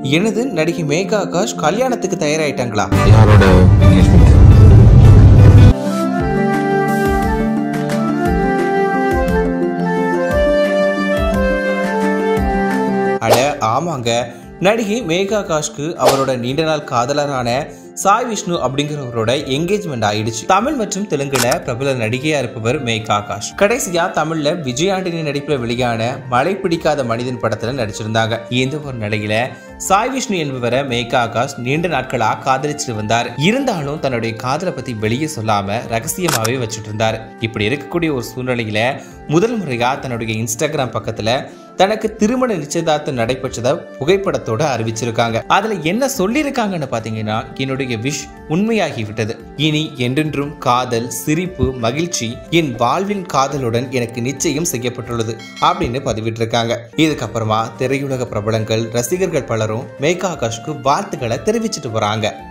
எனது நடிகை மேகா ஆகாஷ் கல்யாணத்துக்கு தயாராயிட்டாங்களா? யாரோட அட ஆமாங்க, நடிகை மேகா ஆகாஷ்க்கு அவரோட நீண்ட நாள் காதலரான சாய் விஷ்ணு அப்படிங்கிறவரோட என்கேஜ்மெண்ட் ஆயிடுச்சு. தமிழ் மற்றும் தெலுங்குல பிரபல நடிகையா இருப்பவர் மேகா ஆகாஷ். கடைசியா தமிழ்ல விஜய் ஆண்டனி நடிப்புல வெளியான மழை பிடிக்காத மனிதன் படத்துல நடிச்சிருந்தாங்க. இந்த ஒரு நிலையில சாய் விஷ்ணு என்பவரை மேகா ஆகாஷ் நீண்ட நாட்களா காதலிச்சுட்டு வந்தார். இருந்தாலும் தன்னுடைய காதலை பத்தி வெளியே சொல்லாம ரகசியமாவே வச்சுட்டு இருந்தாரு. இப்படி இருக்கக்கூடிய ஒரு சூழ்நிலையில முதல் முறையா தன்னுடைய இன்ஸ்டாகிராம் பக்கத்துல தனக்கு திருமண நிச்சயதார்த்தம் நடைபெற்றத புகைப்படத்தோட அறிவிச்சிருக்காங்க. அதுல என்ன சொல்லியிருக்காங்கன்னு பாத்தீங்கன்னா, என்னுடைய விஷ் உண்மையாகிவிட்டது. இனி என்றென்றும் காதல், சிரிப்பு, மகிழ்ச்சி என் வாழ்வின் காதலுடன் எனக்கு நிச்சயம் செய்யப்பட்டுள்ளது அப்படின்னு பதிவிட்டு இருக்காங்க. இதுக்கப்புறமா திரையுலக பிரபலங்கள், ரசிகர்கள் பலரும் மேகா ஆகாஷ்க்கு வாழ்த்துக்களை தெரிவிச்சிட்டு வராங்க.